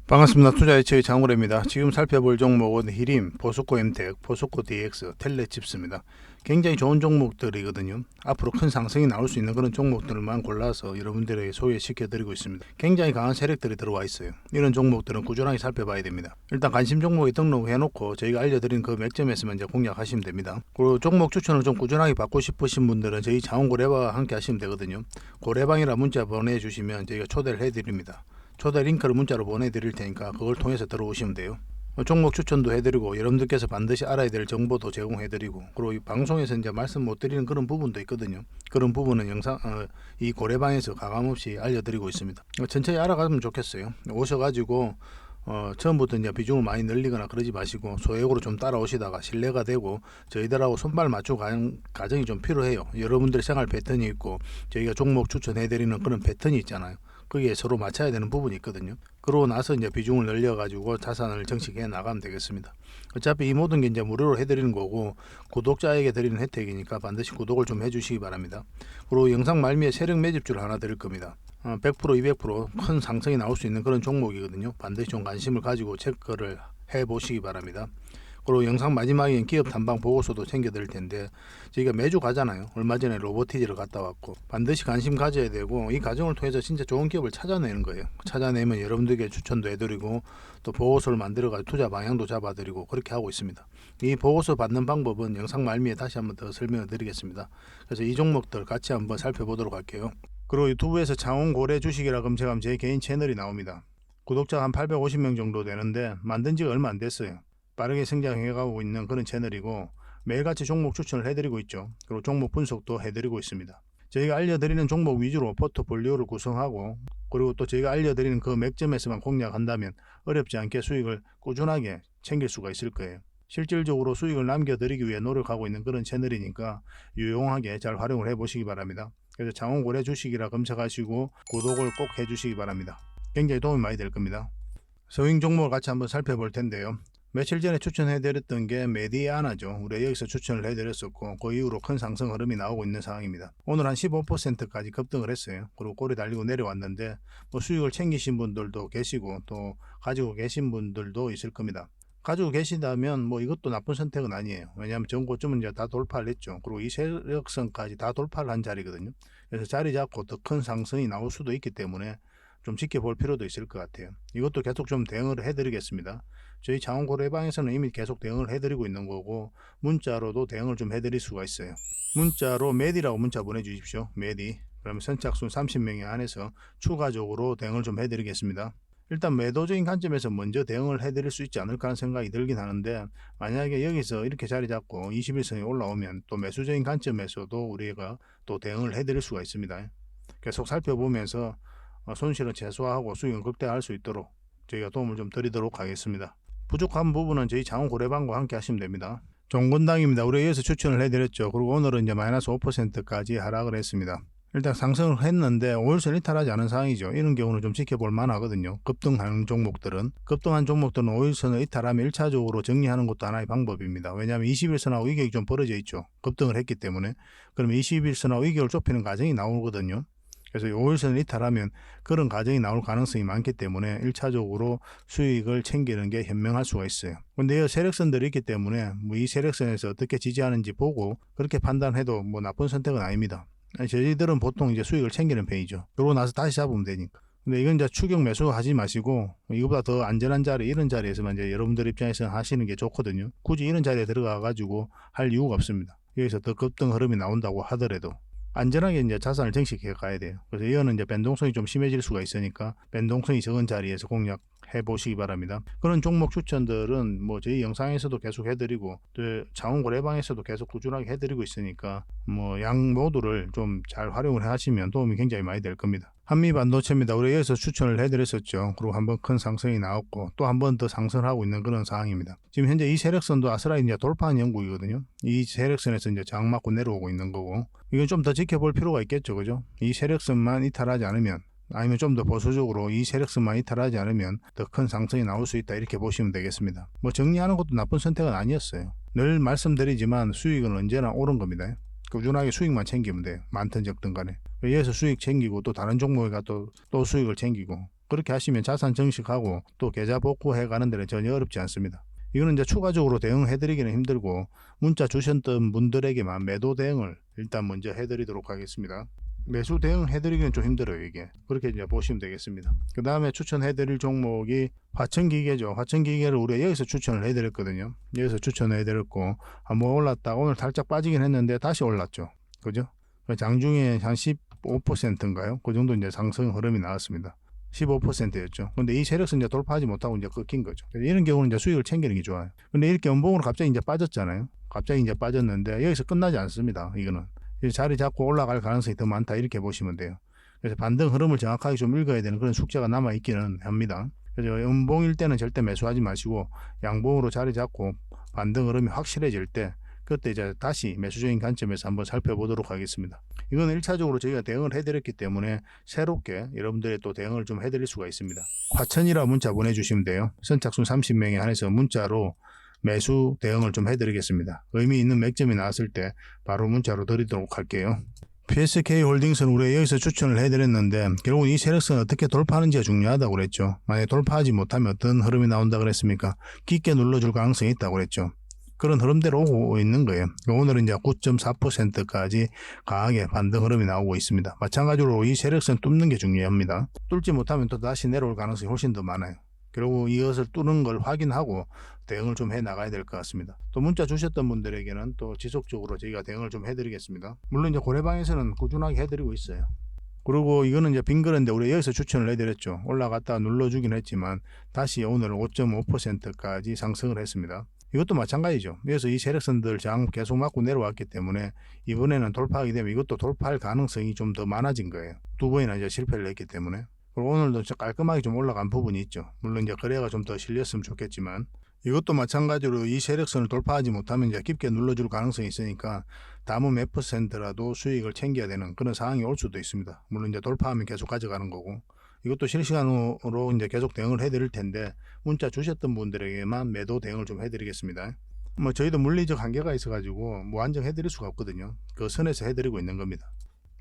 반갑습니다. 투자이츠의 장우래입니다. 지금 살펴볼 종목은 히림, 포스코 엠텍, 포스코 DX, 텔레칩스입니다. 굉장히 좋은 종목들이거든요. 앞으로 큰 상승이 나올 수 있는 그런 종목들만 골라서 여러분들에게 소개시켜드리고 있습니다. 굉장히 강한 세력들이 들어와 있어요. 이런 종목들은 꾸준하게 살펴봐야 됩니다. 일단 관심 종목에 등록해놓고 저희가 알려드린 그 맥점에서만 이제 공략하시면 됩니다. 그리고 종목 추천을 좀 꾸준하게 받고 싶으신 분들은 저희 자원고래방과 함께 하시면 되거든요. 고래방이라 문자 보내주시면 저희가 초대를 해드립니다. 초대 링크를 문자로 보내드릴 테니까 그걸 통해서 들어오시면 돼요. 종목 추천도 해드리고 여러분들께서 반드시 알아야 될 정보도 제공해드리고, 그리고 이 방송에서 이제 말씀 못 드리는 그런 부분도 있거든요. 그런 부분은 이 고래방에서 가감없이 알려드리고 있습니다. 천천히 알아가면 좋겠어요. 오셔가지고 처음부터 이제 비중을 많이 늘리거나 그러지 마시고 소액으로 좀 따라오시다가 신뢰가 되고 저희들하고 손발 맞추고 가는 과정이 좀 필요해요. 여러분들 생활 패턴이 있고 저희가 종목 추천해드리는 그런 패턴이 있잖아요. 거기에 서로 맞춰야 되는 부분이 있거든요. 그러고 나서 이제 비중을 늘려가지고 자산을 정식해 나가면 되겠습니다. 어차피 이 모든 게 이제 무료로 해드리는 거고 구독자에게 드리는 혜택이니까 반드시 구독을 좀 해주시기 바랍니다. 그리고 영상 말미에 세력 매집주를 하나 드릴 겁니다. 100% 200% 큰 상승이 나올 수 있는 그런 종목이거든요. 반드시 좀 관심을 가지고 체크를 해보시기 바랍니다. 그리고 영상 마지막엔 기업 탐방 보고서도 챙겨드릴 텐데 저희가 매주 가잖아요. 얼마 전에 로보티지를 갔다 왔고 반드시 관심 가져야 되고 이 과정을 통해서 진짜 좋은 기업을 찾아내는 거예요. 찾아내면 여러분들에게 추천도 해드리고 또 보고서를 만들어가지고 투자 방향도 잡아드리고 그렇게 하고 있습니다. 이 보고서 받는 방법은 영상 말미에 다시 한번 더 설명을 드리겠습니다. 그래서 이 종목들 같이 한번 살펴보도록 할게요. 그리고 유튜브에서 장원고래 주식이라 검색하면 제 개인 채널이 나옵니다. 구독자가 한 850명 정도 되는데 만든 지가 얼마 안 됐어요. 빠르게 성장해가고 있는 그런 채널이고 매일같이 종목 추천을 해드리고 있죠. 그리고 종목 분석도 해드리고 있습니다. 저희가 알려드리는 종목 위주로 포트폴리오를 구성하고 그리고 또 저희가 알려드리는 그 맥점에서만 공략한다면 어렵지 않게 수익을 꾸준하게 챙길 수가 있을 거예요. 실질적으로 수익을 남겨드리기 위해 노력하고 있는 그런 채널이니까 유용하게 잘 활용을 해보시기 바랍니다. 그래서 장원고래 주식이라 검색하시고 구독을 꼭 해주시기 바랍니다. 굉장히 도움이 많이 될 겁니다. 서윙 종목을 같이 한번 살펴볼 텐데요. 며칠 전에 추천해드렸던 게 메디아나죠. 우리 여기서 추천을 해드렸었고 그 이후로 큰 상승 흐름이 나오고 있는 상황입니다. 오늘 한 15%까지 급등을 했어요. 그리고 꼬리 달리고 내려왔는데 수익을 챙기신 분들도 계시고 또 가지고 계신 분들도 있을 겁니다. 가지고 계시다면 이것도 나쁜 선택은 아니에요. 왜냐하면 전고점은 이제 다 돌파를 했죠. 그리고 이 세력선까지 다 돌파를 한 자리거든요. 그래서 자리 잡고 더 큰 상승이 나올 수도 있기 때문에 좀 지켜볼 필요도 있을 것 같아요. 이것도 계속 좀 대응을 해드리겠습니다. 저희 장원고래방에서는 이미 계속 대응을 해드리고 있는 거고 문자로도 대응을 좀 해드릴 수가 있어요. 문자로 메디라고 문자 보내주십시오. 메디. 그러면 선착순 30명에 한해서 추가적으로 대응을 좀 해드리겠습니다. 일단 매도적인 관점에서 먼저 대응을 해드릴 수 있지 않을까 하는 생각이 들긴 하는데 만약에 여기서 이렇게 자리 잡고 21선이 올라오면 또 매수적인 관점에서도 우리가 또 대응을 해드릴 수가 있습니다. 계속 살펴보면서 손실은 최소화하고 수익은 극대화할 수 있도록 저희가 도움을 좀 드리도록 하겠습니다. 부족한 부분은 저희 장원고래방과 함께 하시면 됩니다. 종건당입니다. 우리 여기서 추천을 해드렸죠. 그리고 오늘은 이제 마이너스 5%까지 하락을 했습니다. 일단 상승을 했는데 5일선 이탈하지 않은 상황이죠. 이런 경우는 좀 지켜볼 만하거든요. 급등하는 종목들은 5일선을 이탈하면 1차적으로 정리하는 것도 하나의 방법입니다. 왜냐하면 21선하고 이격이 좀 벌어져 있죠. 급등을 했기 때문에. 그러면 21선하고 이격을 좁히는 과정이 나오거든요. 그래서 5일선을 이탈하면 그런 과정이 나올 가능성이 많기 때문에 1차적으로 수익을 챙기는 게 현명할 수가 있어요. 근데 이 세력선들이 있기 때문에 이 세력선에서 어떻게 지지하는지 보고 그렇게 판단해도 나쁜 선택은 아닙니다. 저희들은 보통 이제 수익을 챙기는 편이죠. 그러고 나서 다시 잡으면 되니까. 근데 이건 이제 추격 매수 하지 마시고 이거보다 더 안전한 자리, 이런 자리에서만 이제 여러분들 입장에서 하시는 게 좋거든요. 굳이 이런 자리에 들어가 가지고 할 이유가 없습니다. 여기서 더 급등 흐름이 나온다고 하더라도 안전하게 이제 자산을 정식해 가야 돼요. 그래서 이거는 이제 변동성이 좀 심해질 수가 있으니까 변동성이 적은 자리에서 공략해 보시기 바랍니다. 그런 종목 추천들은 저희 영상에서도 계속 해드리고 또 장원고래방에서도 계속 꾸준하게 해드리고 있으니까 양 모두를 좀 잘 활용을 하시면 도움이 굉장히 많이 될 겁니다. 한미반도체입니다. 우리 여기서 추천을 해드렸었죠. 그리고 한번 큰 상승이 나왔고 또 한 번 더 상승을 하고 있는 그런 상황입니다. 지금 현재 이 세력선도 아스라이 이제 돌파한 영국이거든요. 이 세력선에서 이제 장 맞고 내려오고 있는 거고 이건 좀 더 지켜볼 필요가 있겠죠, 그죠? 이 세력선만 이탈하지 않으면 아니면 좀 더 보수적으로 이 세력선만 이탈하지 않으면 더 큰 상승이 나올 수 있다 이렇게 보시면 되겠습니다. 정리하는 것도 나쁜 선택은 아니었어요. 늘 말씀드리지만 수익은 언제나 옳은 겁니다. 꾸준하게 수익만 챙기면 돼요. 많든 적든 간에. 여기서 수익 챙기고 또 다른 종목에 또 수익을 챙기고 그렇게 하시면 자산 증식하고 또 계좌 복구해 가는 데는 전혀 어렵지 않습니다. 이거는 이제 추가적으로 대응해드리기는 힘들고 문자 주셨던 분들에게만 매도 대응을 일단 먼저 해드리도록 하겠습니다. 매수 대응해드리기는 좀 힘들어요 이게. 그렇게 이제 보시면 되겠습니다. 그 다음에 추천해드릴 종목이 화천기계죠. 화천기계를 우리가 여기서 추천을 해드렸거든요. 여기서 추천을 해드렸고 한번 올랐다가 오늘 살짝 빠지긴 했는데 다시 올랐죠. 그죠? 장중에 한 15%인가요? 그 정도 이제 상승 흐름이 나왔습니다. 15%였죠. 근데 이 세력선 이제 돌파하지 못하고 이제 꺾인 거죠. 이런 경우는 이제 수익을 챙기는 게 좋아요. 근데 이렇게 연봉으로 갑자기 이제 빠졌잖아요. 갑자기 이제 빠졌는데 여기서 끝나지 않습니다. 이거는 자리 잡고 올라갈 가능성이 더 많다 이렇게 보시면 돼요. 그래서 반등 흐름을 정확하게 좀 읽어야 되는 그런 숙제가 남아 있기는 합니다. 그래서 연봉일 때는 절대 매수하지 마시고 양봉으로 자리 잡고 반등 흐름이 확실해질 때 그때 이제 다시 매수적인 관점에서 한번 살펴보도록 하겠습니다. 이건 1차적으로 저희가 대응을 해드렸기 때문에 새롭게 여러분들의 또 대응을 좀 해드릴 수가 있습니다. 화천이라 문자 보내주시면 돼요. 선착순 30명에 한해서 문자로 매수 대응을 좀 해드리겠습니다. 의미 있는 맥점이 나왔을 때 바로 문자로 드리도록 할게요. PSK 홀딩스는 우리가 여기서 추천을 해드렸는데 결국은 이 세력선 어떻게 돌파하는지가 중요하다고 그랬죠. 만약에 돌파하지 못하면 어떤 흐름이 나온다 그랬습니까? 깊게 눌러줄 가능성이 있다고 그랬죠. 그런 흐름대로 오고 있는 거예요. 오늘은 이제 9.4%까지 강하게 반등 흐름이 나오고 있습니다. 마찬가지로 이 세력선 뚫는 게 중요합니다. 뚫지 못하면 또 다시 내려올 가능성이 훨씬 더 많아요. 그리고 이것을 뚫는 걸 확인하고 대응을 좀 해 나가야 될 것 같습니다. 또 문자 주셨던 분들에게는 또 지속적으로 저희가 대응을 좀 해드리겠습니다. 물론 이제 고래방에서는 꾸준하게 해드리고 있어요. 그리고 이거는 이제 빈거래인데 우리 여기서 추천을 해드렸죠. 올라갔다 눌러주긴 했지만 다시 오늘 5.5%까지 상승을 했습니다. 이것도 마찬가지죠. 그래서 이 세력선들 장 계속 맞고 내려왔기 때문에 이번에는 돌파하게 되면 이것도 돌파할 가능성이 좀 더 많아진 거예요. 두 번이나 이제 실패를 했기 때문에. 그리고 오늘도 깔끔하게 좀 올라간 부분이 있죠. 물론 이제 거래가 좀 더 실렸으면 좋겠지만 이것도 마찬가지로 이 세력선을 돌파하지 못하면 이제 깊게 눌러줄 가능성이 있으니까 남은 몇 %라도 수익을 챙겨야 되는 그런 상황이 올 수도 있습니다. 물론 이제 돌파하면 계속 가져가는 거고 이것도 실시간으로 이제 계속 대응을 해드릴 텐데 문자 주셨던 분들에게만 매도 대응을 좀 해드리겠습니다. 뭐 저희도 물리적 한계가 있어가지고 무한정 해드릴 수가 없거든요. 그 선에서 해드리고 있는 겁니다.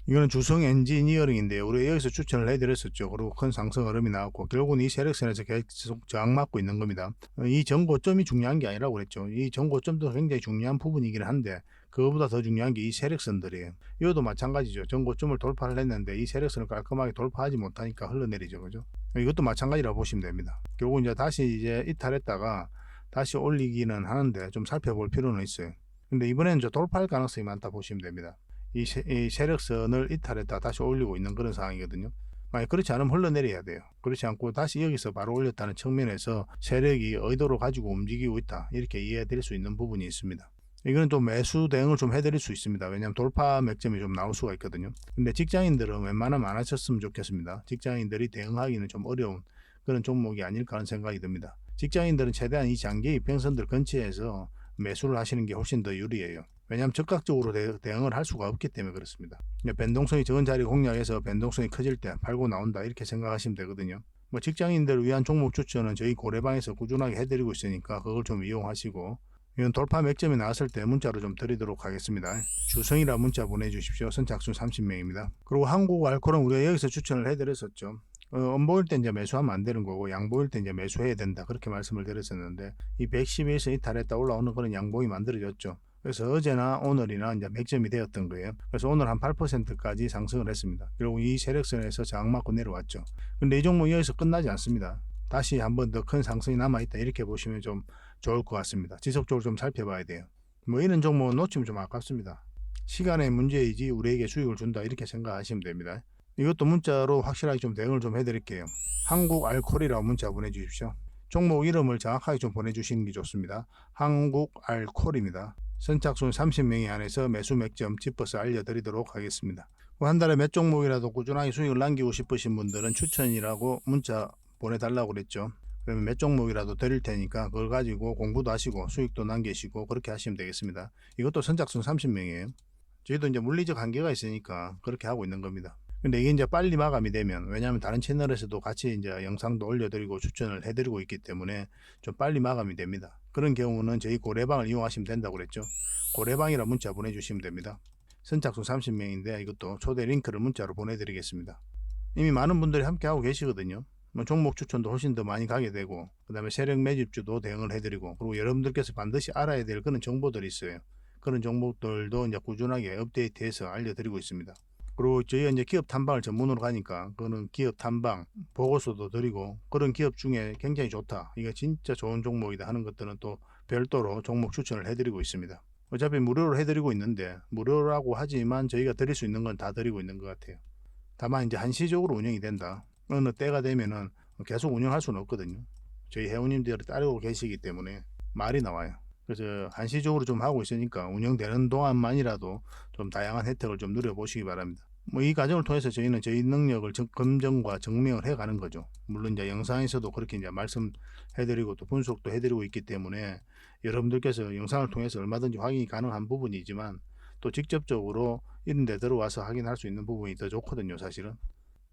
이거는 주성 엔지니어링인데요. 우리 여기서 추천을 해드렸었죠. 그리고 큰 상승 흐름이 나왔고 결국은 이 세력선에서 계속 저항받고 있는 겁니다. 이 전고점이 중요한 게 아니라고 그랬죠. 이 전고점도 굉장히 중요한 부분이긴 한데 그거보다 더 중요한 게 이 세력선들이에요. 이것도 마찬가지죠. 전고점을 돌파를 했는데 이 세력선을 깔끔하게 돌파하지 못하니까 흘러내리죠. 그죠? 이것도 마찬가지라고 보시면 됩니다. 결국 이제 다시 이제 이탈했다가 다시 올리기는 하는데 좀 살펴볼 필요는 있어요. 근데 이번에는 저 돌파할 가능성이 많다 보시면 됩니다. 이 세력선을 이탈했다 다시 올리고 있는 그런 상황이거든요. 만약 그렇지 않으면 흘러내려야 돼요. 그렇지 않고 다시 여기서 바로 올렸다는 측면에서 세력이 의도를 가지고 움직이고 있다 이렇게 이해해 드릴 수 있는 부분이 있습니다. 이건 좀 매수 대응을 좀 해드릴 수 있습니다. 왜냐하면 돌파 맥점이 좀 나올 수가 있거든요. 근데 직장인들은 웬만하면 안 하셨으면 좋겠습니다. 직장인들이 대응하기는 좀 어려운 그런 종목이 아닐까 하는 생각이 듭니다. 직장인들은 최대한 이 장기 이평선들 근처에서 매수를 하시는 게 훨씬 더 유리해요. 왜냐하면 적극적으로 대응을 할 수가 없기 때문에 그렇습니다. 변동성이 적은 자리 공략해서 변동성이 커질 때 팔고 나온다 이렇게 생각하시면 되거든요. 뭐 직장인들을 위한 종목 추천은 저희 고래방에서 꾸준하게 해드리고 있으니까 그걸 좀 이용하시고 이건 돌파 맥점이 나왔을 때 문자로 좀 드리도록 하겠습니다. 주성이라 문자 보내주십시오. 선착순 30명입니다. 그리고 한국 알코올은 우리가 여기서 추천을 해드렸었죠. 엄보일 때 이제 매수하면 안 되는 거고 양보일 때 이제 매수해야 된다 그렇게 말씀을 드렸었는데 이 112에서 이탈했다 올라오는 그런 양봉이 만들어졌죠. 그래서 어제나 오늘이나 이제 맥점이 되었던 거예요. 그래서 오늘 한 8%까지 상승을 했습니다. 그리고 이 세력선에서 저항 맞고 내려왔죠. 근데 이 종목이 여기서 끝나지 않습니다. 다시 한번 더 큰 상승이 남아있다 이렇게 보시면 좀 좋을 것 같습니다. 지속적으로 좀 살펴봐야 돼요. 뭐 이런 종목은 놓치면 좀 아깝습니다. 시간의 문제이지 우리에게 수익을 준다 이렇게 생각하시면 됩니다. 이것도 문자로 확실하게 좀 대응을 좀 해드릴게요. 한국 알콜이라고 문자 보내주십시오. 종목 이름을 정확하게 좀 보내주시는 게 좋습니다. 한국 알콜입니다. 선착순 30명이 안에서 매수 맥점 짚어서 알려드리도록 하겠습니다. 한 달에 몇 종목이라도 꾸준하게 수익을 남기고 싶으신 분들은 추천이라고 문자 보내달라고 그랬죠. 그러면 몇 종목이라도 드릴 테니까 그걸 가지고 공부도 하시고 수익도 남기시고 그렇게 하시면 되겠습니다. 이것도 선착순 30명이에요. 저희도 이제 물리적 한계가 있으니까 그렇게 하고 있는 겁니다. 근데 이게 이제 빨리 마감이 되면 왜냐하면 다른 채널에서도 같이 이제 영상도 올려드리고 추천을 해드리고 있기 때문에 좀 빨리 마감이 됩니다. 그런 경우는 저희 고래방을 이용하시면 된다고 그랬죠. 고래방이라 문자 보내주시면 됩니다. 선착순 30명인데 이것도 초대 링크를 문자로 보내드리겠습니다. 이미 많은 분들이 함께 하고 계시거든요. 뭐 종목 추천도 훨씬 더 많이 가게 되고, 그 다음에 세력 매집주도 대응을 해드리고, 그리고 여러분들께서 반드시 알아야 될 그런 정보들이 있어요. 그런 정보들도 이제 꾸준하게 업데이트해서 알려드리고 있습니다. 그리고 저희가 이제 기업 탐방을 전문으로 가니까 그거는 기업 탐방 보고서도 드리고, 그런 기업 중에 굉장히 좋다, 이거 진짜 좋은 종목이다 하는 것들은 또 별도로 종목 추천을 해드리고 있습니다. 어차피 무료로 해드리고 있는데, 무료라고 하지만 저희가 드릴 수 있는 건 다 드리고 있는 것 같아요. 다만 이제 한시적으로 운영이 된다, 어느 때가 되면은 계속 운영할 수는 없거든요. 저희 회원님들이 따르고 계시기 때문에 말이 나와요. 그래서 한시적으로 좀 하고 있으니까 운영되는 동안만이라도 좀 다양한 혜택을 좀 누려보시기 바랍니다. 뭐 이 과정을 통해서 저희는 저희 능력을 검증과 증명을 해가는 거죠. 물론 이제 영상에서도 그렇게 이제 말씀해드리고 또 분석도 해드리고 있기 때문에 여러분들께서 영상을 통해서 얼마든지 확인이 가능한 부분이지만, 또 직접적으로 이런 데 들어와서 확인할 수 있는 부분이 더 좋거든요, 사실은.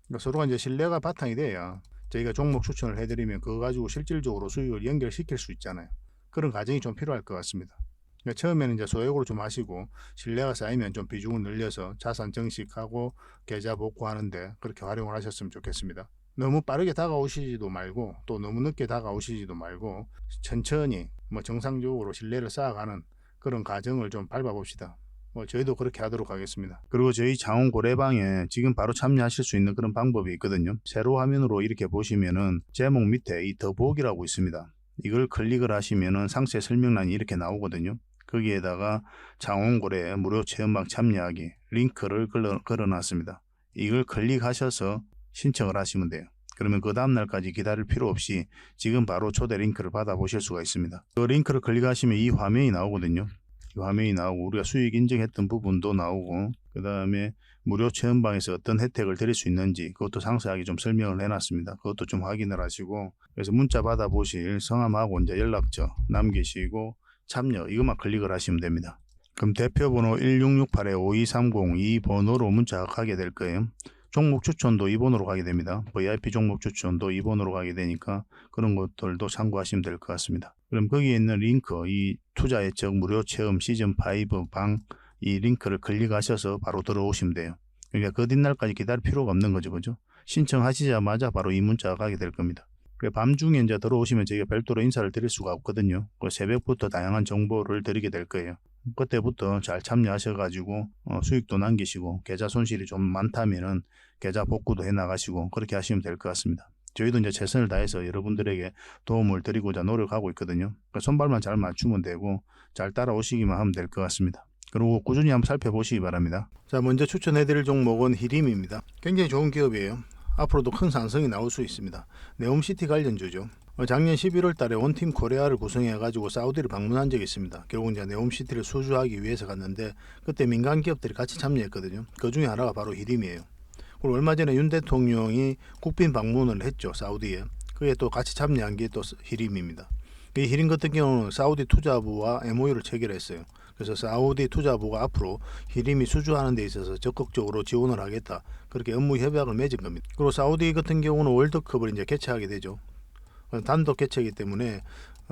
그러니까 서로가 이제 신뢰가 바탕이 돼야 저희가 종목 추천을 해드리면 그거 가지고 실질적으로 수익을 연결시킬 수 있잖아요. 그런 과정이 좀 필요할 것 같습니다. 그러니까 처음에는 이제 소액으로 좀 하시고, 신뢰가 쌓이면 좀 비중을 늘려서 자산 증식하고 계좌 복구하는데 그렇게 활용을 하셨으면 좋겠습니다. 너무 빠르게 다가오시지도 말고, 또 너무 늦게 다가오시지도 말고, 천천히 뭐 정상적으로 신뢰를 쌓아가는 그런 과정을 좀 밟아봅시다. 뭐 저희도 그렇게 하도록 하겠습니다. 그리고 저희 장원 고래방에 지금 바로 참여하실 수 있는 그런 방법이 있거든요. 세로 화면으로 이렇게 보시면은 제목 밑에 이 더보기라고 있습니다. 이걸 클릭을 하시면은 상세 설명란이 이렇게 나오거든요. 거기에다가 장원고래 무료 체험방 참여하기 링크를 걸어놨습니다. 이걸 클릭하셔서 신청을 하시면 돼요. 그러면 그 다음날까지 기다릴 필요 없이 지금 바로 초대 링크를 받아보실 수가 있습니다. 그 링크를 클릭하시면 이 화면이 나오거든요. 이 화면이 나오고, 우리가 수익 인증했던 부분도 나오고, 그 다음에 무료 체험방에서 어떤 혜택을 드릴 수 있는지 그것도 상세하게 좀 설명을 해놨습니다. 그것도 좀 확인을 하시고, 그래서 문자 받아보실 성함하고 이제 연락처 남기시고 참여, 이것만 클릭을 하시면 됩니다. 그럼 대표번호 1668-5230 이 번호로 문자가 가게 될 거예요. 종목 추천도 이 번호로 가게 됩니다. VIP 종목 추천도 이 번호로 가게 되니까 그런 것들도 참고하시면 될 것 같습니다. 그럼 거기에 있는 링크, 이 투자 예측 무료 체험 시즌5 방, 이 링크를 클릭하셔서 바로 들어오시면 돼요. 그러니까 그 뒷날까지 기다릴 필요가 없는 거죠, 그죠? 신청하시자마자 바로 이 문자가 가게 될 겁니다. 밤중에 이제 들어오시면 저희가 별도로 인사를 드릴 수가 없거든요. 새벽부터 다양한 정보를 드리게 될 거예요. 그때부터 잘 참여하셔가지고 수익도 남기시고, 계좌 손실이 좀 많다면은 계좌 복구도 해 나가시고, 그렇게 하시면 될 것 같습니다. 저희도 이제 최선을 다해서 여러분들에게 도움을 드리고자 노력하고 있거든요. 그러니까 손발만 잘 맞추면 되고 잘 따라오시기만 하면 될 것 같습니다. 그리고 꾸준히 한번 살펴보시기 바랍니다. 자, 먼저 추천해드릴 종목은 히림입니다. 굉장히 좋은 기업이에요. 앞으로도 큰 상승이 나올 수 있습니다. 네옴시티 관련주죠. 작년 11월 달에 원팀 코리아를 구성해 가지고 사우디를 방문한 적이 있습니다. 결국 이제 네옴시티를 수주하기 위해서 갔는데, 그때 민간 기업들이 같이 참여했거든요. 그 중에 하나가 바로 히림이에요. 그리고 얼마 전에 윤 대통령이 국빈 방문을 했죠, 사우디에. 그게 또 같이 참여한 게 또 히림입니다. 이 히림 같은 경우는 사우디 투자부와 MOU를 체결했어요. 그래서 사우디 투자부가 앞으로 히림이 수주하는 데 있어서 적극적으로 지원을 하겠다, 그렇게 업무 협약을 맺은 겁니다. 그리고 사우디 같은 경우는 월드컵을 이제 개최하게 되죠. 단독 개최이기 때문에,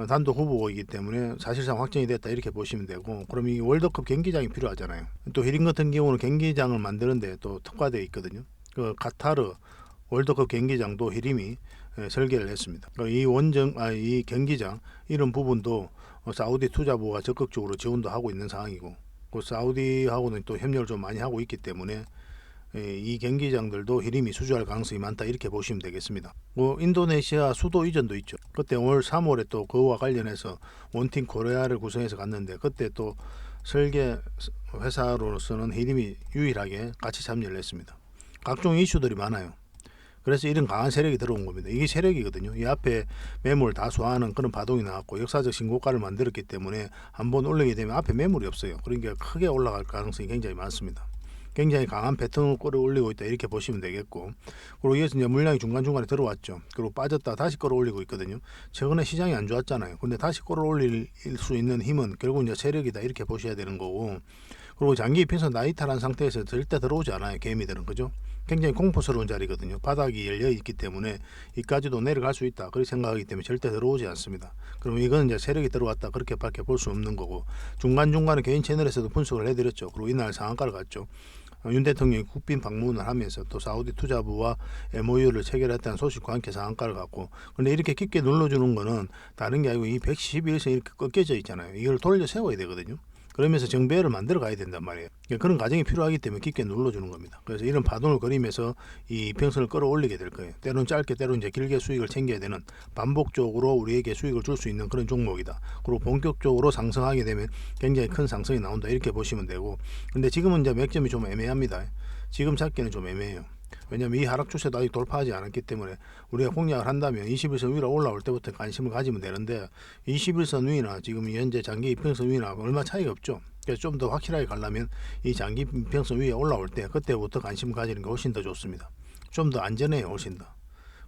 단독 후보이기 때문에 사실상 확정이 됐다, 이렇게 보시면 되고, 그럼 이 월드컵 경기장이 필요하잖아요. 또 히림 같은 경우는 경기장을 만드는데 또 특화되어 있거든요. 그 카타르 월드컵 경기장도 히림이 설계를 했습니다. 이 경기장 이런 부분도 사우디 투자부가 적극적으로 지원도 하고 있는 상황이고, 그 사우디하고는 또 협력을 좀 많이 하고 있기 때문에 이 경기장들도 히림이 수주할 가능성이 많다, 이렇게 보시면 되겠습니다. 인도네시아 수도 이전도 있죠. 그때 올 3월에 또 그와 관련해서 원팀 코리아를 구성해서 갔는데, 그때 또 설계 회사로서는 히림이 유일하게 같이 참여를 했습니다. 각종 이슈들이 많아요. 그래서 이런 강한 세력이 들어온 겁니다. 이게 세력이거든요. 이 앞에 매물 다수하는 그런 바동이 나왔고, 역사적 신고가를 만들었기 때문에 한번 올리게 되면 앞에 매물이 없어요. 그러니까 크게 올라갈 가능성이 굉장히 많습니다. 굉장히 강한 패턴을 끌어올리고 있다, 이렇게 보시면 되겠고, 그리고 이어서 이제 물량이 중간중간에 들어왔죠. 그리고 빠졌다 다시 끌어올리고 있거든요. 최근에 시장이 안 좋았잖아요. 근데 다시 끌어올릴 수 있는 힘은 결국 이제 세력이다, 이렇게 보셔야 되는 거고, 그리고 장기 입해서 나이탈한 상태에서 절대 들어오지 않아요, 개미들은. 그죠? 굉장히 공포스러운 자리거든요. 바닥이 열려 있기 때문에 이까지도 내려갈 수 있다, 그렇게 생각하기 때문에 절대 들어오지 않습니다. 그러면 이건 이제 세력이 들어왔다, 그렇게 밖에 볼 수 없는 거고, 중간중간에 개인 채널에서도 분석을 해드렸죠. 그리고 이날 상한가를 갔죠. 윤 대통령이 국빈 방문을 하면서 또 사우디 투자부와 MOU를 체결했다는 소식과 함께 상한가를 갖고, 근데 이렇게 깊게 눌러주는 거는 다른 게 아니고 이 111선 이렇게 꺾여져 있잖아요. 이걸 돌려 세워야 되거든요. 그러면서 정배열을 만들어 가야 된단 말이에요. 그런 과정이 필요하기 때문에 깊게 눌러주는 겁니다. 그래서 이런 파동을 그리면서 이 이평선을 끌어올리게 될 거예요. 때로는 짧게 때로는 이제 길게 수익을 챙겨야 되는, 반복적으로 우리에게 수익을 줄 수 있는 그런 종목이다. 그리고 본격적으로 상승하게 되면 굉장히 큰 상승이 나온다, 이렇게 보시면 되고, 근데 지금은 이제 맥점이 좀 애매합니다. 지금 잡기는 좀 애매해요. 왜냐하면 이 하락 추세도 아직 돌파하지 않았기 때문에 우리가 공략을 한다면 21선 위로 올라올 때부터 관심을 가지면 되는데, 21선 위나 지금 현재 장기 이평선 위나 얼마 차이가 없죠. 그래서 좀 더 확실하게 가려면 이 장기 이평선 위에 올라올 때 그때부터 관심을 가지는 게 훨씬 더 좋습니다. 좀 더 안전해요, 훨씬 더.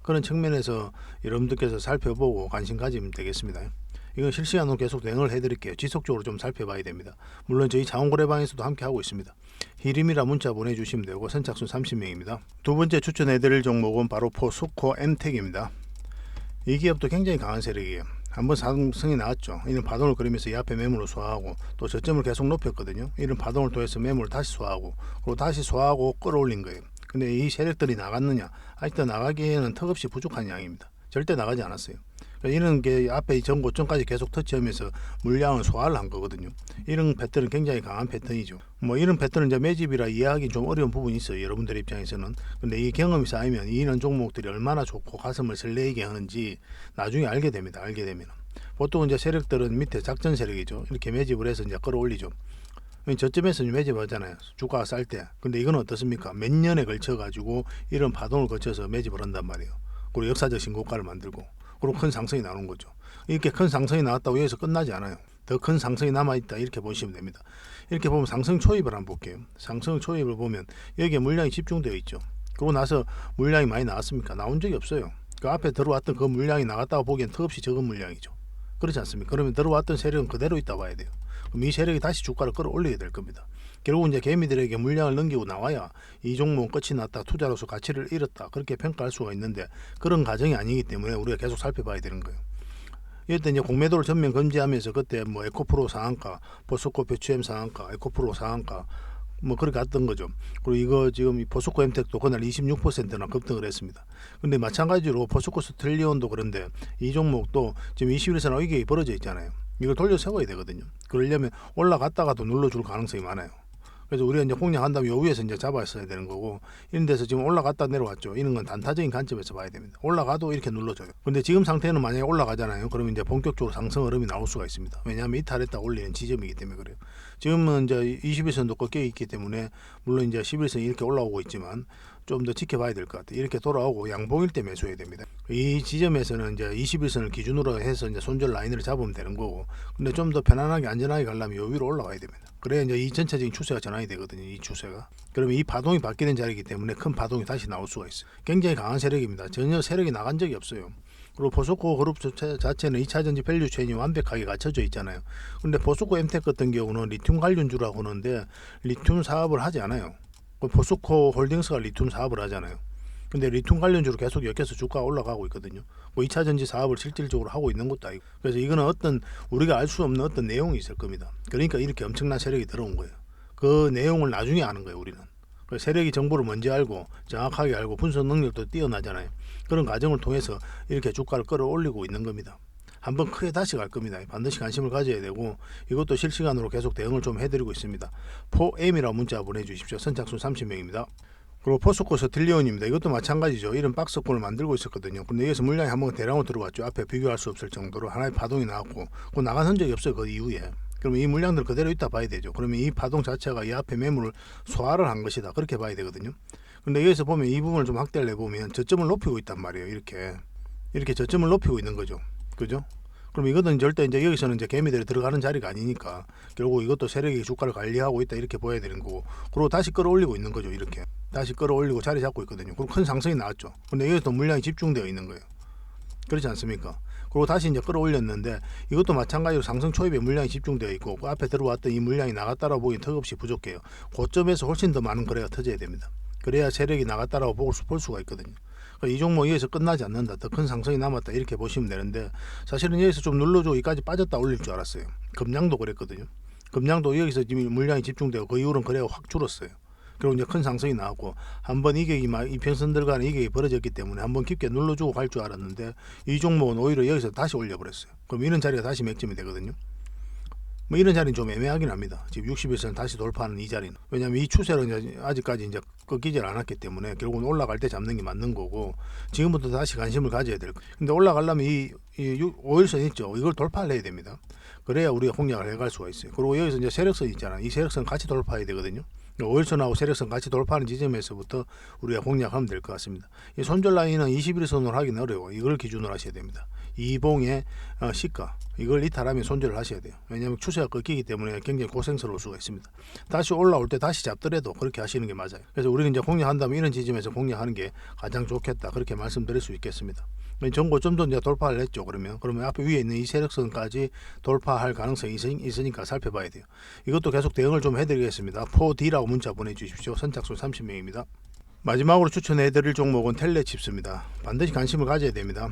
그런 측면에서 여러분들께서 살펴보고 관심 가지면 되겠습니다. 이건 실시간으로 계속 대응을 해드릴게요. 지속적으로 좀 살펴봐야 됩니다. 물론 저희 자원거래방에서도 함께 하고 있습니다. 히림이라 문자 보내주시면 되고 선착순 30명입니다. 두 번째 추천해드릴 종목은 바로 포스코 엠텍입니다. 이 기업도 굉장히 강한 세력이에요. 한번 상승이 나왔죠. 이런 파동을 그리면서 이 앞에 매물을 소화하고 또 저점을 계속 높였거든요. 이런 파동을 통해서 매물을 다시 소화하고 그리고 다시 소화하고 끌어올린 거예요. 근데 이 세력들이 나갔느냐? 아직도 나가기에는 턱없이 부족한 양입니다. 절대 나가지 않았어요. 이런 게 앞에 전 고점까지 계속 터치하면서 물량을 소화를 한 거거든요. 이런 패턴은 굉장히 강한 패턴이죠. 뭐 이런 패턴은 이제 매집이라 이해하기 좀 어려운 부분이 있어요, 여러분들 입장에서는. 근데 이 경험이 쌓이면 이런 종목들이 얼마나 좋고 가슴을 설레게 하는지 나중에 알게 됩니다. 알게 되면 보통 이제 세력들은 밑에 작전 세력이죠. 이렇게 매집을 해서 이제 끌어올리죠. 저점에서 매집하잖아요, 주가가 쌀 때. 근데 이건 어떻습니까? 몇 년에 걸쳐 가지고 이런 파동을 거쳐서 매집을 한단 말이에요. 그리고 역사적 신고가를 만들고 그리고 큰 상승이 나오는 거죠. 이렇게 큰 상승이 나왔다고 여기서 끝나지 않아요. 더 큰 상승이 남아있다, 이렇게 보시면 됩니다. 이렇게 보면 상승 초입을 한번 볼게요. 상승 초입을 보면 여기에 물량이 집중되어 있죠. 그러고 나서 물량이 많이 나왔습니까? 나온 적이 없어요. 그 앞에 들어왔던 그 물량이 나갔다고 보기엔 턱없이 적은 물량이죠. 그렇지 않습니까? 그러면 들어왔던 세력은 그대로 있다 봐야 돼요. 그럼 이 세력이 다시 주가를 끌어올리게 될 겁니다. 결국 이제 개미들에게 물량을 넘기고 나와야 이 종목은 끝이 났다, 투자로서 가치를 잃었다, 그렇게 평가할 수가 있는데, 그런 과정이 아니기 때문에 우리가 계속 살펴봐야 되는 거예요. 이때 이제 공매도를 전면 금지하면서 그때 뭐 에코프로 상한가, 포스코 배추엠 상한가, 에코프로 상한가 뭐 그렇게 갔던 거죠. 그리고 이거 지금 이 포스코 엠텍도 그날 26%나 급등을 했습니다. 근데 마찬가지로 포스코 스틸리온도 그런데 이 종목도 지금 21선 이게 벌어져 있잖아요. 이걸 돌려 세워야 되거든요. 그러려면 올라갔다가도 눌러줄 가능성이 많아요. 그래서 우리가 이제 공략한다면 요 위에서 이제 잡았어야 되는 거고, 이런 데서 지금 올라갔다 내려왔죠. 이런 건 단타적인 관점에서 봐야 됩니다. 올라가도 이렇게 눌러줘요. 근데 지금 상태는 만약에 올라가잖아요. 그러면 이제 본격적으로 상승 흐름이 나올 수가 있습니다. 왜냐하면 이탈했다 올리는 지점이기 때문에 그래요. 지금은 이제 21선도 꺾여 있기 때문에 물론 이제 11선이 이렇게 올라오고 있지만 좀 더 지켜봐야 될 것 같아요. 이렇게 돌아오고 양봉일 때 매수해야 됩니다. 이 지점에서는 이제 21선을 기준으로 해서 이제 손절 라인을 잡으면 되는 거고, 근데 좀 더 편안하게 안전하게 가려면 요 위로 올라가야 됩니다. 그래야 이제 이 전체적인 추세가 전환이 되거든요. 이 추세가. 그러면 이 파동이 바뀌는 자리이기 때문에 큰 파동이 다시 나올 수가 있어요. 굉장히 강한 세력입니다. 전혀 세력이 나간 적이 없어요. 그리고 포스코 그룹 자체는 2차전지 밸류 체인이 완벽하게 갖춰져 있잖아요. 근데 포스코 엠텍 같은 경우는 리튬 관련주라고 하는데 리튬 사업을 하지 않아요. 포스코 홀딩스가 리튬 사업을 하잖아요. 근데 리튬 관련주로 계속 엮여서 주가가 올라가고 있거든요. 뭐 2차전지 사업을 실질적으로 하고 있는 것도 아니고. 그래서 이거는 어떤 우리가 알 수 없는 어떤 내용이 있을 겁니다. 그러니까 이렇게 엄청난 세력이 들어온 거예요. 그 내용을 나중에 아는 거예요, 우리는. 세력이 정보를 먼저 알고 정확하게 알고 분석 능력도 뛰어나잖아요. 그런 과정을 통해서 이렇게 주가를 끌어올리고 있는 겁니다. 한번 크게 다시 갈 겁니다. 반드시 관심을 가져야 되고, 이것도 실시간으로 계속 대응을 좀 해드리고 있습니다. 포엠이라고 문자 보내주십시오. 선착순 30명입니다. 그리고 포스코 스틸리온입니다. 이것도 마찬가지죠. 이런 박스권을 만들고 있었거든요. 근데 여기서 물량이 한번 대량으로 들어왔죠. 앞에 비교할 수 없을 정도로 하나의 파동이 나왔고, 그 나간 흔적이 없어요, 그 이후에. 그러면 이 물량들 그대로 있다 봐야 되죠. 그러면 이 파동 자체가 이 앞에 매물을 소화를 한 것이다, 그렇게 봐야 되거든요. 근데 여기서 보면 이 부분을 좀 확대를 해보면 저점을 높이고 있단 말이에요. 이렇게 저점을 높이고 있는 거죠. 그죠? 그럼 이거는 절대 이제 여기서는 이제 개미들이 들어가는 자리가 아니니까 결국 이것도 세력이 주가를 관리하고 있다, 이렇게 보여야 되는 거고, 그리고 다시 끌어올리고 있는 거죠. 이렇게 다시 끌어올리고 자리 잡고 있거든요. 그리고 큰 상승이 나왔죠. 근데 여기서 물량이 집중되어 있는 거예요. 그렇지 않습니까? 그리고 다시 이제 끌어올렸는데 이것도 마찬가지로 상승 초입에 물량이 집중되어 있고, 그 앞에 들어왔던 이 물량이 나갔다라고 보기엔 턱없이 부족해요. 고점에서 훨씬 더 많은 거래가 터져야 됩니다. 그래야 세력이 나갔다라고 볼 수가 있거든요. 이 종목 여기서 끝나지 않는다, 더 큰 상승이 남았다, 이렇게 보시면 되는데, 사실은 여기서 좀 눌러줘 여기까지 빠졌다 올릴 줄 알았어요. 금량도 그랬거든요. 금량도 여기서 지금 물량이 집중되고 그 이후로는 거래가 확 줄었어요. 그리고 이제 큰 상승이 나왔고 한번 이격이 이평선들 간의 이격이 벌어졌기 때문에 한번 깊게 눌러주고 갈 줄 알았는데 이 종목은 오히려 여기서 다시 올려버렸어요. 그럼 이런 자리가 다시 맥점이 되거든요. 뭐 이런 자리는 좀 애매하긴 합니다. 지금 61선 다시 돌파하는 이 자리는. 왜냐하면 이 추세는 이제 아직까지 이제 꺾이질 않았기 때문에 결국은 올라갈 때 잡는 게 맞는 거고 지금부터 다시 관심을 가져야 될 거예요. 근데 올라가려면 이 5일선 있죠. 이걸 돌파를 해야 됩니다. 그래야 우리가 공략을 해갈 수가 있어요. 그리고 여기서 이제 세력선 있잖아요. 이 세력선 같이 돌파해야 되거든요. 5일선하고 세력선 같이 돌파하는 지점에서부터 우리가 공략하면 될 것 같습니다. 이 손절 라인은 21선으로 하기는 어려워. 이걸 기준으로 하셔야 됩니다. 이봉의 시가 이걸 이탈하면 손절을 하셔야 돼요. 왜냐하면 추세가 꺾이기 때문에 굉장히 고생스러울 수가 있습니다. 다시 올라올 때 다시 잡더라도 그렇게 하시는 게 맞아요. 그래서 우리는 이제 공략한다면 이런 지점에서 공략하는 게 가장 좋겠다 그렇게 말씀드릴 수 있겠습니다. 전고점도 이제 돌파를 했죠. 그러면 앞에 위에 있는 이 세력선까지 돌파할 가능성이 있으니까 살펴봐야 돼요. 이것도 계속 대응을 좀 해드리겠습니다. 4D라고 문자 보내주십시오. 선착순 30명입니다. 마지막으로 추천해드릴 종목은 텔레칩스입니다. 반드시 관심을 가져야 됩니다.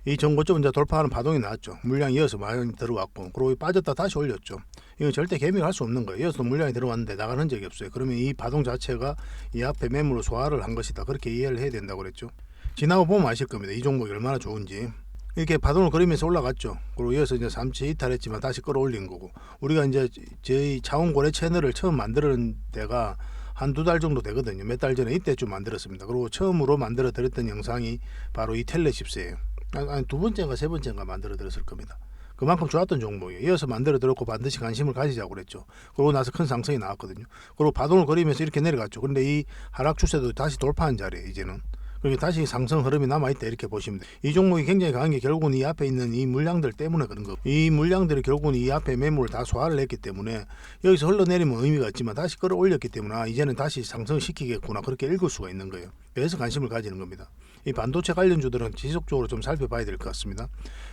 이 전고점 이제 돌파하는 파동이 나왔죠. 물량이 이어서 많이 들어왔고 그리고 빠졌다 다시 올렸죠. 이건 절대 개미가 할 수 없는 거예요. 이어서 물량이 들어왔는데 나가는 적이 없어요. 그러면 이 파동 자체가 이 앞에 매물로 소화를 한 것이다. 그렇게 이해를 해야 된다고 그랬죠. 지나고 보면 아실 겁니다. 이 종목이 얼마나 좋은지. 이렇게 파동을 그리면서 올라갔죠. 그리고 이어서 이제 3치 이탈했지만 다시 끌어올린 거고 우리가 이제 저희 차원고래 채널을 처음 만드는 데가 한 2달 정도 되거든요. 몇 달 전에 이때쯤 만들었습니다. 그리고 처음으로 만들어 드렸던 영상이 바로 이 텔레칩스예요. 아니 두 번째인가 세 번째인가 만들어 드렸을 겁니다. 그만큼 좋았던 종목이에요. 이어서 만들어 들었고 반드시 관심을 가지자고 그랬죠. 그러고 나서 큰 상승이 나왔거든요. 그리고 파동을 그리면서 이렇게 내려갔죠. 그런데 이 하락 추세도 다시 돌파한 자리예요. 이제는. 그러니까 다시 상승 흐름이 남아있다 이렇게 보시면 돼요. 이 종목이 굉장히 강한 게 결국은 이 앞에 있는 이 물량들 때문에 그런 거고 이 물량들이 결국은 이 앞에 매물을 다 소화를 했기 때문에 여기서 흘러내리면 의미가 있지만 다시 끌어올렸기 때문에 이제는 다시 상승시키겠구나 그렇게 읽을 수가 있는 거예요. 그래서 관심을 가지는 겁니다. 이 반도체 관련주들은 지속적으로 좀 살펴봐야 될 것 같습니다.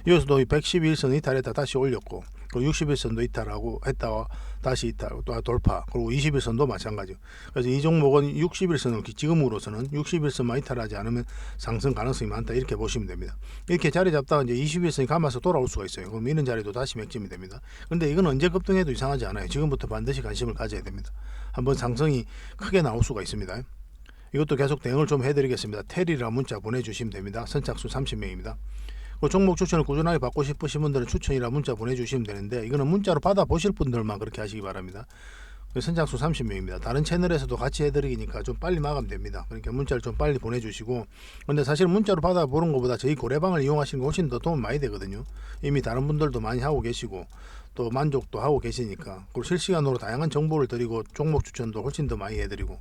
여기서도 이 111선 이탈했다 다시 올렸고 그리고 61선도 이탈하고 했다가 다시 이탈 또 돌파 그리고 21선도 마찬가지요. 그래서 이 종목은 61선을 지금으로서는 61선만 이탈하지 않으면 상승 가능성이 많다 이렇게 보시면 됩니다. 이렇게 자리 잡다가 이제 21선이 감아서 돌아올 수가 있어요. 그럼 이런 자리도 다시 맥점이 됩니다. 근데 이건 언제 급등해도 이상하지 않아요. 지금부터 반드시 관심을 가져야 됩니다. 한번 상승이 크게 나올 수가 있습니다. 이것도 계속 대응을 좀 해드리겠습니다. 테리라는 문자 보내주시면 됩니다. 선착순 30명입니다. 종목 추천을 꾸준하게 받고 싶으신 분들은 추천이라 문자 보내주시면 되는데 이거는 문자로 받아보실 분들만 그렇게 하시기 바랍니다. 선착순 30명입니다. 다른 채널에서도 같이 해드리니까 좀 빨리 마감 됩니다. 그러니까 문자를 좀 빨리 보내주시고 근데 사실 문자로 받아보는 것보다 저희 고래방을 이용하시는 게 훨씬 더 도움 많이 되거든요. 이미 다른 분들도 많이 하고 계시고 또 만족도 하고 계시니까 그리고 실시간으로 다양한 정보를 드리고 종목 추천도 훨씬 더 많이 해드리고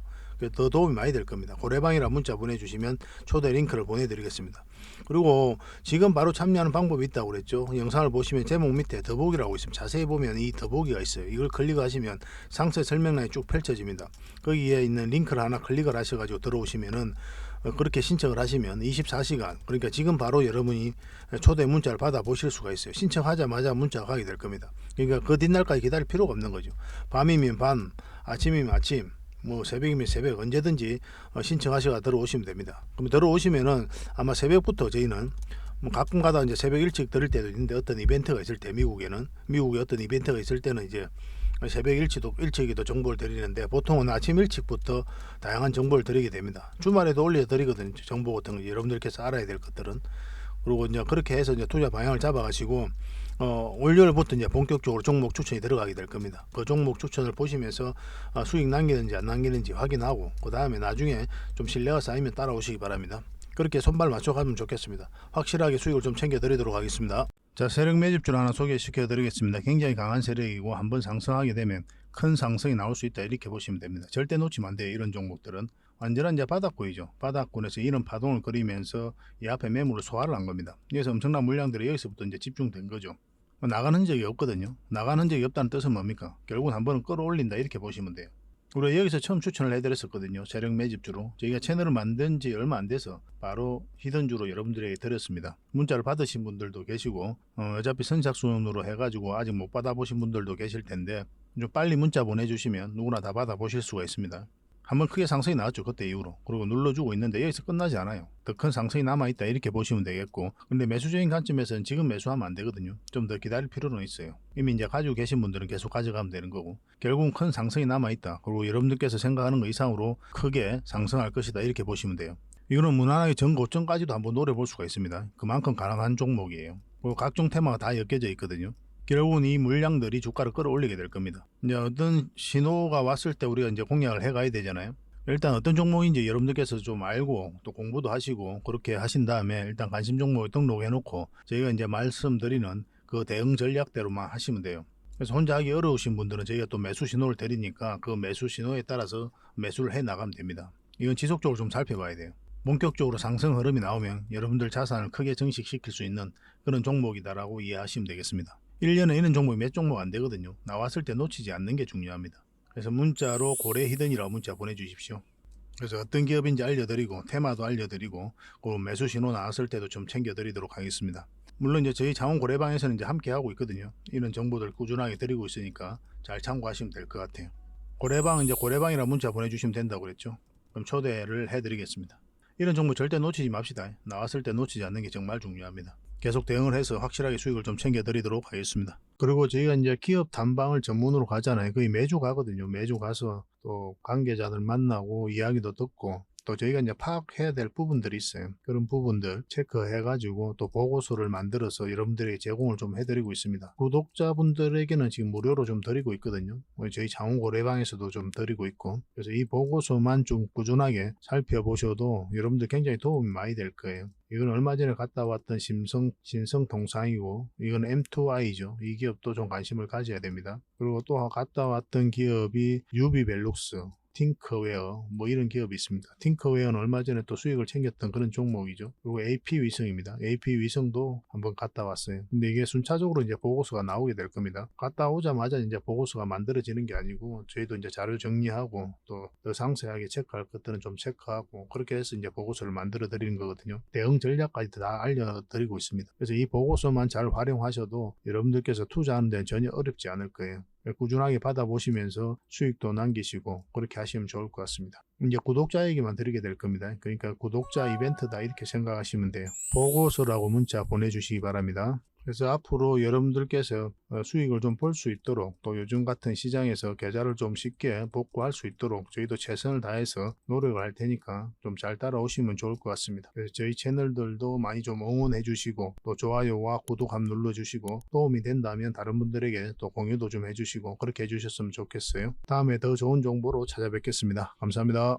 더 도움이 많이 될 겁니다. 고래방이라 문자 보내주시면 초대 링크를 보내드리겠습니다. 그리고 지금 바로 참여하는 방법이 있다고 그랬죠. 영상을 보시면 제목 밑에 더보기라고 있습니다. 자세히 보면 이 더보기가 있어요. 이걸 클릭하시면 상세 설명란이 쭉 펼쳐집니다. 거기에 있는 링크를 하나 클릭을 하셔가지고 들어오시면은 그렇게 신청을 하시면 24시간 그러니까 지금 바로 여러분이 초대 문자를 받아보실 수가 있어요. 신청하자마자 문자가 가게 될 겁니다. 그러니까 그 뒷날까지 기다릴 필요가 없는 거죠. 밤이면 밤, 아침이면 아침 뭐 새벽이면 새벽 언제든지 신청하셔가 들어오시면 됩니다. 그럼 들어오시면은 아마 새벽부터 저희는 뭐 가끔가다 이제 새벽 일찍 들을 때도 있는데 어떤 이벤트가 있을 때 미국에 어떤 이벤트가 있을 때는 이제 새벽 일찍이도 정보를 드리는데 보통은 아침 일찍부터 다양한 정보를 드리게 됩니다. 주말에도 올려 드리거든요. 정보 같은 거 여러분들께서 알아야 될 것들은. 그리고 이제 그렇게 해서 이제 투자 방향을 잡아가시고 월요일부터 이제 본격적으로 종목 추천이 들어가게 될 겁니다. 그 종목 추천을 보시면서 수익 남기는지 안 남기는지 확인하고 그 다음에 나중에 좀 신뢰가 쌓이면 따라오시기 바랍니다. 그렇게 손발 맞춰가면 좋겠습니다. 확실하게 수익을 좀 챙겨드리도록 하겠습니다. 자, 세력 매집주를 하나 소개시켜 드리겠습니다. 굉장히 강한 세력이고 한번 상승하게 되면 큰 상승이 나올 수 있다 이렇게 보시면 됩니다. 절대 놓치면 안 돼요. 이런 종목들은 완전한 이제 바닥권이죠. 바닥권에서 이런 파동을 그리면서 이 앞에 매물을 소화를 한 겁니다. 그래서 엄청난 물량들이 여기서부터 이제 집중된 거죠. 나가는 흔적이 없거든요. 나가는 흔적이 없다는 뜻은 뭡니까? 결국은 한 번은 끌어올린다 이렇게 보시면 돼요. 우리가 여기서 처음 추천을 해드렸었거든요. 세력 매집주로. 저희가 채널을 만든 지 얼마 안 돼서 바로 히든주로 여러분들에게 드렸습니다. 문자를 받으신 분들도 계시고 어차피 선착순으로 해가지고 아직 못 받아보신 분들도 계실 텐데 좀 빨리 문자 보내주시면 누구나 다 받아보실 수가 있습니다. 한번 크게 상승이 나왔죠. 그때 이후로. 그리고 눌러주고 있는데 여기서 끝나지 않아요. 더 큰 상승이 남아있다 이렇게 보시면 되겠고, 근데 매수적인 관점에서는 지금 매수하면 안 되거든요. 좀 더 기다릴 필요는 있어요. 이미 이제 가지고 계신 분들은 계속 가져가면 되는 거고, 결국은 큰 상승이 남아있다. 그리고 여러분들께서 생각하는 것 이상으로 크게 상승할 것이다 이렇게 보시면 돼요. 이거는 무난하게 전고점까지도 한번 노려볼 수가 있습니다. 그만큼 가능한 종목이에요. 그리고 각종 테마가 다 엮여져 있거든요. 결국은 이 물량들이 주가를 끌어올리게 될 겁니다. 이제 어떤 신호가 왔을 때 우리가 이제 공략을 해가야 되잖아요. 일단 어떤 종목인지 여러분들께서 좀 알고 또 공부도 하시고 그렇게 하신 다음에 일단 관심 종목을 등록해 놓고 저희가 이제 말씀드리는 그 대응 전략대로만 하시면 돼요. 그래서 혼자 하기 어려우신 분들은 저희가 또 매수 신호를 드리니까 그 매수 신호에 따라서 매수를 해 나가면 됩니다. 이건 지속적으로 좀 살펴봐야 돼요. 본격적으로 상승 흐름이 나오면 여러분들 자산을 크게 증식시킬 수 있는 그런 종목이다라고 이해하시면 되겠습니다. 1년에 이런 종목이 몇 종목 안 되거든요. 나왔을 때 놓치지 않는 게 중요합니다. 그래서 문자로 고래 히든이라고 문자 보내주십시오. 그래서 어떤 기업인지 알려드리고 테마도 알려드리고 그 매수 신호 나왔을 때도 좀 챙겨드리도록 하겠습니다. 물론 이제 저희 장원 고래방에서는 이제 함께 하고 있거든요. 이런 정보들 꾸준하게 드리고 있으니까 잘 참고하시면 될 것 같아요. 고래방은 이제 고래방이라 문자 보내주시면 된다고 그랬죠. 그럼 초대를 해드리겠습니다. 이런 정보 절대 놓치지 맙시다. 나왔을 때 놓치지 않는 게 정말 중요합니다. 계속 대응을 해서 확실하게 수익을 좀 챙겨드리도록 하겠습니다. 그리고 저희가 이제 기업 탐방을 전문으로 가잖아요. 거의 매주 가거든요. 매주 가서 또 관계자들 만나고 이야기도 듣고 또 저희가 이제 파악해야 될 부분들이 있어요. 그런 부분들 체크해가지고 또 보고서를 만들어서 여러분들에게 제공을 좀 해드리고 있습니다. 구독자분들에게는 지금 무료로 좀 드리고 있거든요. 저희 장원고래방에서도 좀 드리고 있고, 그래서 이 보고서만 좀 꾸준하게 살펴보셔도 여러분들 굉장히 도움이 많이 될 거예요. 이건 얼마 전에 갔다 왔던 신성통상이고, 이건 M2I죠. 이 기업도 좀 관심을 가져야 됩니다. 그리고 또 갔다 왔던 기업이 유비벨룩스, 팅커웨어 뭐 이런 기업이 있습니다. 팅커웨어는 얼마 전에 또 수익을 챙겼던 그런 종목이죠. 그리고 AP위성입니다. AP위성도 한번 갔다 왔어요. 근데 이게 순차적으로 이제 보고서가 나오게 될 겁니다. 갔다 오자마자 이제 보고서가 만들어지는 게 아니고 저희도 이제 자료 정리하고 또 더 상세하게 체크할 것들은 좀 체크하고 그렇게 해서 이제 보고서를 만들어 드리는 거거든요. 대응 전략까지 다 알려드리고 있습니다. 그래서 이 보고서만 잘 활용하셔도 여러분들께서 투자하는 데는 전혀 어렵지 않을 거예요. 꾸준하게 받아보시면서 수익도 남기시고 그렇게 하시면 좋을 것 같습니다. 이제 구독자에게만 드리게 될 겁니다. 그러니까 구독자 이벤트다 이렇게 생각하시면 돼요. 보고서라고 문자 보내주시기 바랍니다. 그래서 앞으로 여러분들께서 수익을 좀 볼 수 있도록 또 요즘 같은 시장에서 계좌를 좀 쉽게 복구할 수 있도록 저희도 최선을 다해서 노력을 할 테니까 좀 잘 따라오시면 좋을 것 같습니다. 그래서 저희 채널들도 많이 좀 응원해 주시고 또 좋아요와 구독 한번 눌러 주시고 도움이 된다면 다른 분들에게 또 공유도 좀 해주시고 그렇게 해주셨으면 좋겠어요. 다음에 더 좋은 정보로 찾아뵙겠습니다. 감사합니다.